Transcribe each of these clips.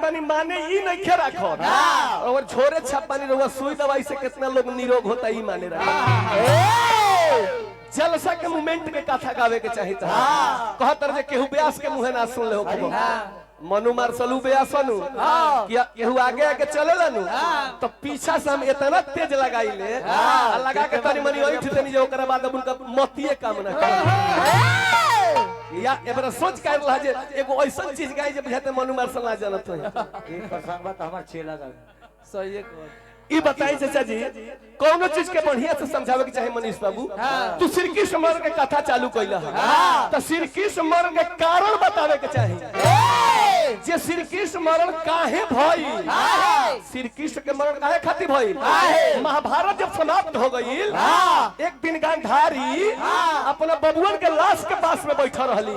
बानी माने ई नहीं खे रखो और छोरे छापानी रहुआ सुई दवाई से कितना लोग निरोग होता ही माने रहा। जलसा के मोमेंट के कथा गावे के चाहिए कहतर जे केहू ब्यास के मुहे ना सुन ले हो मनु मार्शलू ब्यासनु केहू आगे आगे चलेलनु तो पीछा से हम इतना तेज लगाइले लगा के तनी मनी ओइठ देनी जे ओकरा बाद उनका मतिए काम ना या एबरा सोच कर रहा जे एगो ऐसा चीज गाई जे बुझाते मनु मार्शल ना जानत हो एक प्रसंग बात हमर चेला गा सही है ई बताई चाचा जी कौनो चीज के बढ़िया से समझावे के चाहिए मनीष बाबू तू श्री कृष्ण मरण के कथा चालू कइला तो श्री कृष्ण मरण के कारण बतावे के चाहिए जे श्री कृष्ण मरण काहे भई श्री कृष्ण के मरण काहे खातिर भई महाभारत जब समाप्त हो गईल एक दिन गांधारी अपना बबुअन के लाश के पास में बैठा रहली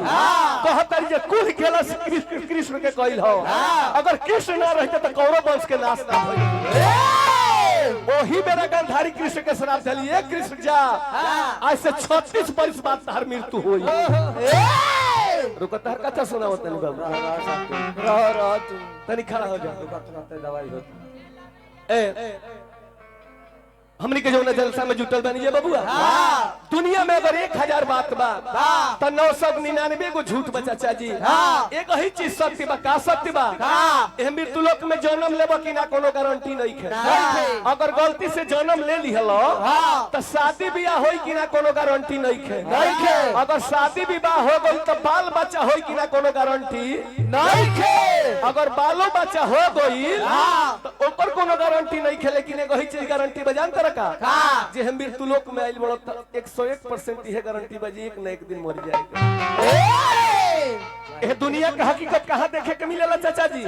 कहतरी जे कुल खेला कृष्ण के कइल हो अगर कृष्ण ना रहते तो कौरव वंश के नाश ना होई वही मेरा गांधारी कृष्ण के श्राप दिली एक कृष्ण जा आज से 36 वर्ष बाद तार मृत्यु हुई रुको तार कथा सुनाओ तनी बाबू रह तू तनी खड़ा हो जा दवाई होती ए हमनी के जो जलसा में जुटल बनी बबुआ दुनिया में अगर 1000 बात बा तो 999 गो झूठ बा चाचा जी एक ही चीज सत्य बा का सत्य बा मृत्यु लोक में जन्म लेबो कि ना कोनो गारंटी नहीं है अगर गलती से जन्म ले लिहलो तो शादी ब्याह होई कि ना कोनो गारंटी नहीं है अगर शादी विवाह हो गई तो बाल बच्चा होई कि ना कोनो गारंटी नहीं है अगर बालो बच्चा हो गई तो ओकर कोनो गारंटी नहीं है लेकिन एगो ही चीज गारंटी बजान तर जे हम मृत्यु लोक में आइल बड़ो 101% यह गारंटी बजी एक न एक दिन मर जाएगा। ये दुनिया का हकीकत कहाँ देखे के मिलेला चाचा जी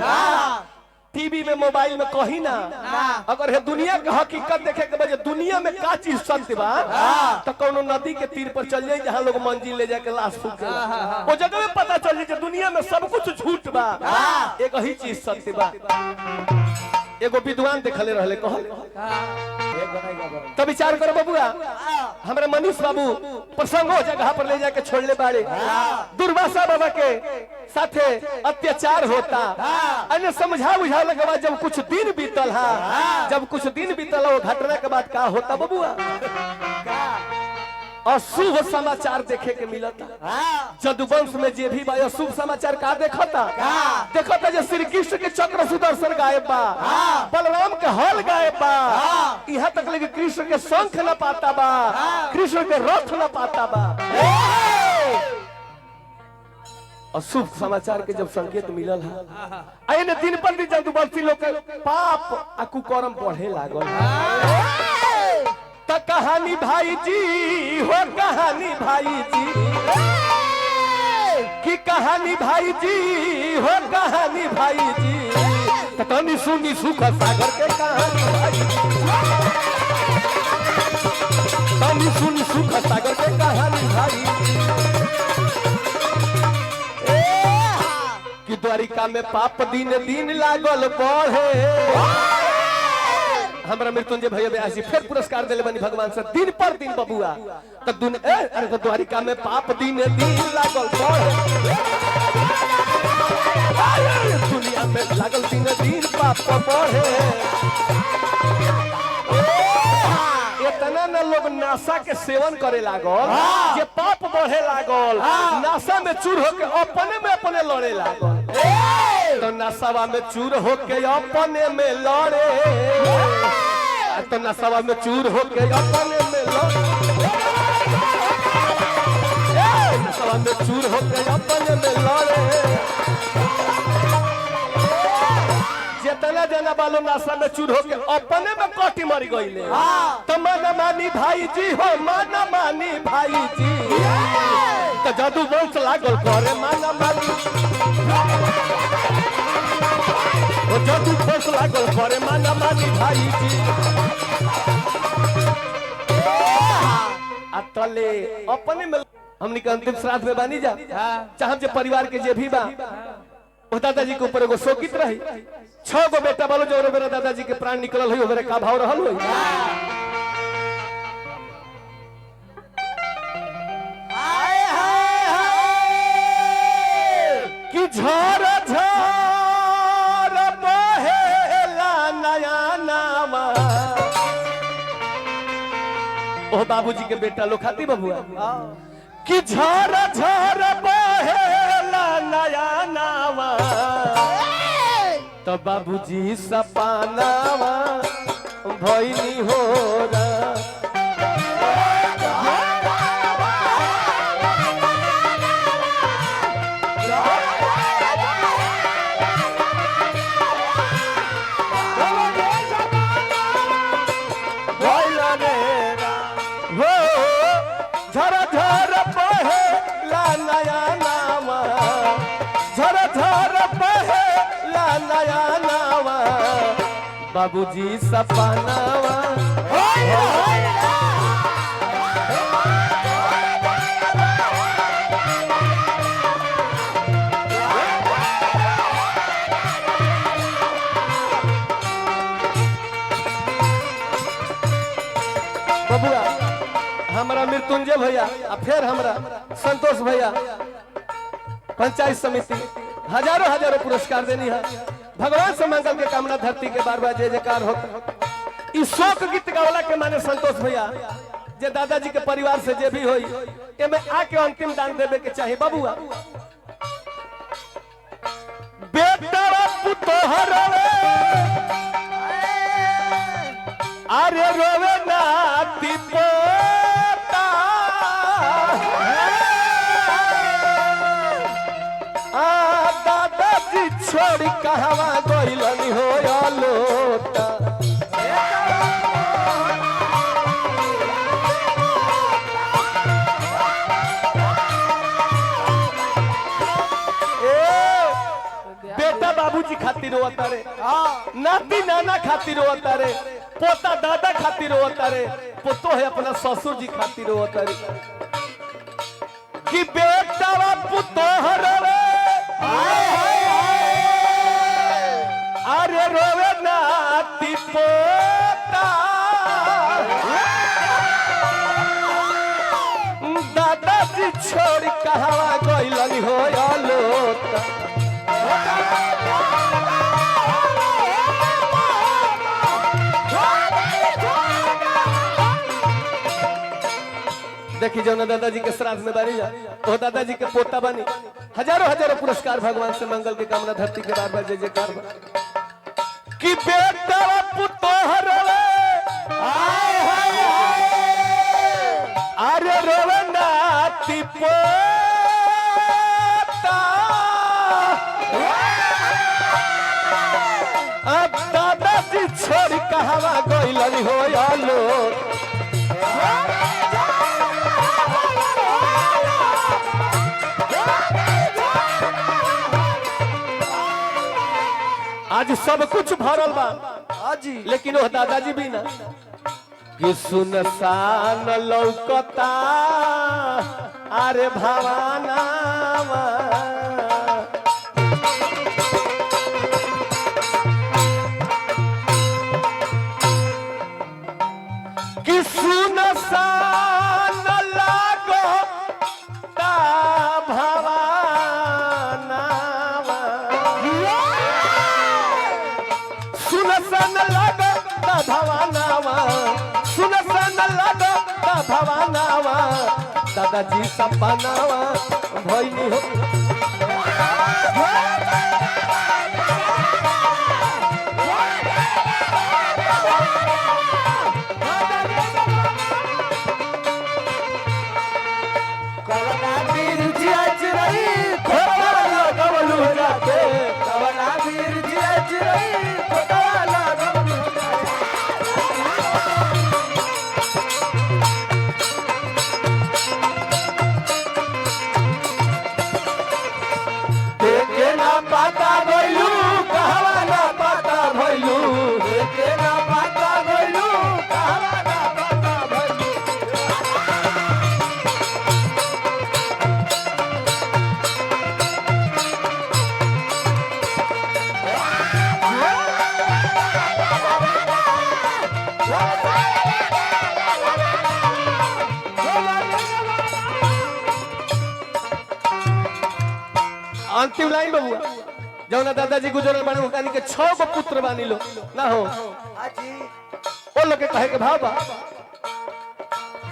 टीवी में मोबाइल में कहीं ना अगर ये दुनिया का हकीकत देखे के बजे दुनिया में का चीज सत्य बा तो कोनो नदी के तीर पर चल जाए जहाँ लोग मंजिल ले जाके लाश फूक वो जगह में पता चल जाए दुनिया में सब कुछ झूठ बा एक ही चीज सत्य बा। एगो विद्वान देखले रहले कह तो विचार करो बबुआ हमारे मनीष बाबू प्रसंग हो जगह पर ले जाके छोड़ले बाड़े दुर्वासा बाबा के साथे अत्याचार होता अन्य समझा बुझाने के बाद जब कुछ दिन बीतल जब कुछ दिन बीतल वो घटना के बाद का होता बबुआ अशुभ समाचार देखे के मिलता जदुवंश में जे भी अशुभ समाचार का देखता जे श्री कृष्ण के चक्र सुदर्शन गायब बा बलराम के हल गायब बा यहाँ तक लेके कृष्ण के शंख न पाता बा कृष्ण के रथ न पाता बा अशुभ समाचार के जब संकेत मिलल है दिन पर दिन जदुवंशी लोग के पाप आ कुकर्म बढ़े लागल तो कहानी भाई जी हो कहानी भाई जी की कहानी भाई जी हो कहानी भाई जी तो कहानी सुनी सुख सागर के कहानी भाई कहानी सुनी सुख सागर के कहानी भाई कि द्वारिका में पाप दिन दिन लागल बढ़े हमरा मृत्युंजय भैया ब्यासी फिर पुरस्कार दिले बनी भगवान से दिन पर दिन बबुआ तो तो द्वारिका में पाप दिन दिन लागल दुनिया में लागल दिन दिन पाप बढ़े इतना न लोग नशा के सेवन करे लागल जे पाप बढ़े लागल नशा में चूर होके अपने लड़े लागल तो नशा में चूर होके अपने में लड़े तो नशा में चूर होके अपने में लड़े नशा में चूर होके अपने में लड़े जितना जना बालो नशा में चूर होके अपने में कटी मर गई तो माना मानी भाई जी हो माना मानी भाई जी तो जादू वंश लागल करे माना मानी जादू वंश लागल करे माना मानी भाई जी तले अपने में हमनी के अंतिम श्राद्ध में बानी जा चाहे जे परिवार के जे भी बा वो दादाजी के ऊपर एगो शोकित रही 6 गो बेटा बोलो जो मेरा दादाजी के प्राण निकलल हुई ओकरे का भाव रहल हुई कि झर झर ओह बाबूजी के बेटा लो खाती बबुआ कि झर झर बहेला नया नावा तो बाबूजी सपनावा भइनी हो रा बाबूजी सपनावा बबुआ हमारा मृत्युंजय भैया फिर हमारा संतोष भैया पंचायत समिति हजारों हजारों पुरस्कार देनी है भगवान से मंगल के कामना धरती के बार बार जय जयकार होता इस शोक गीत गावला के माने संतोष भैया जे दादाजी के परिवार से जे भी होई ए में आके अंतिम दान देवे के चाहिए बबुआ बेटा पुतोहर अरे रोवे नाती पोता दादाजी छोड़ कहवा गइलनी हो लोटा बेटा बाबूजी खातिर रोता रे नाती नाना खातिर रोता रे पोता दादा खातिर रोता रे पोतो है अपना ससुर जी खातिर रोता रे कि बेटा पुतोहर अरे रोवे नाती पोता दादाजी छोड़ कहवा गइलनी हो लोटा देखी जो ना दादाजी के श्राद्ध में बारी जा तो दादाजी के पोता बनी हजारों हजारों पुरस्कार भगवान से मंगल की कामना धरती के बार बार जय जयकार कि बेटा पुतोहर अरे रोवे नाती पोता अब दादाजी छोड़ कहवा गइलनी हो लोट आज सब कुछ भरल बा लेकिन वो दादाजी भी ना कि सुनसान लौकता अरे भवानावा कि सुनसान लागता भवानावा सुनसान लागता भवानावा सुनसान लागता भवानावा दादाजी सपनावा भइनी हो अंतिम लाइन बबुआ जौना दादाजी गुजरल बानी ओकानी के 6 गो पुत्र बानी लो ना हो ओ लोग के कहे के भाव बा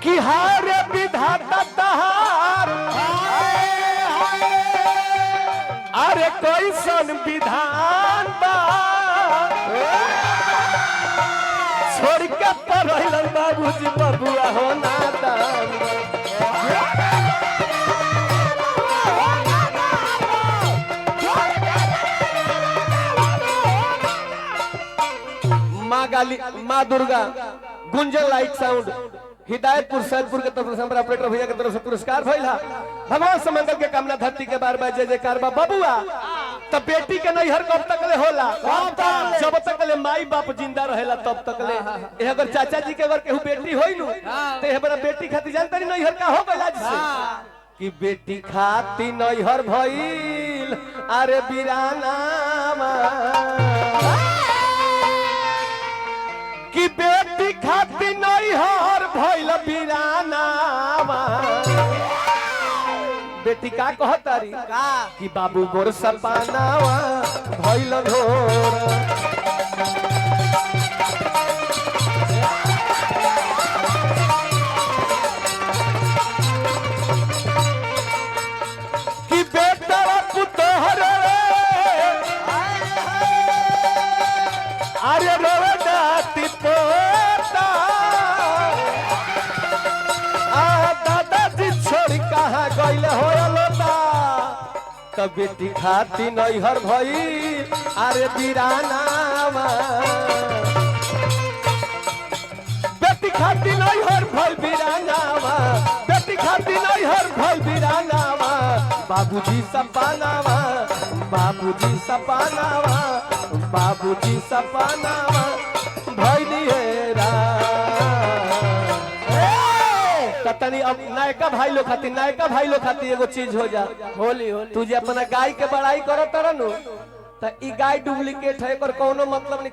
कि हार विधाता तहार अरे कैसन विधान बा छोड़ के पढ़ल बाबूजी बबुआ हो नादान माँ गाली माँ दुर्गा गुंजन लाइट साउंड हिदायतपुर सैदपुर के तरफ से हमारा ऑपरेटर भैया के तरफ से पुरस्कार भइला भगवान से मंगल के कामना धरती के बार बार जय जयकार बा बबुआ तब बेटी के नैहर कब तक ले होला जब तक ले माई बाप जिंदा रहेला तब तक ले अगर चाचा जी के अगर केहू बेटी होई नु तो ये बड़ा बेटी खातिर जानता नहीं नैहर का हो गइल आज से कि बेटी खाती नैहर भइल अरे बिराना कि बेटी खाती नैहर भइल बिरानावा बेटी का कहतारी कि बाबू गोर सपनावा भइल घोर कि बेटा पुतोहर अरे रोवे जाती पोता दादाजी छोड़ कहाँ गइल होता तब बेटी खाती नैहर भई अरे बिरानावा बेटी खाती नैहर भइल बिरानावा बेटी खाती नैहर भइल बिरानावा बाबूजी सपनावा बाबूजी सपनावा बाबूजी सपनावा भइली हेरा तनी अब नायका भाई लोग खाती एगो चीज हो जा होली होली तू जे अपना गाय के बड़ाई करत रहनु त ई गाय डुप्लीकेट है एकर कोनो मतलब नहीं।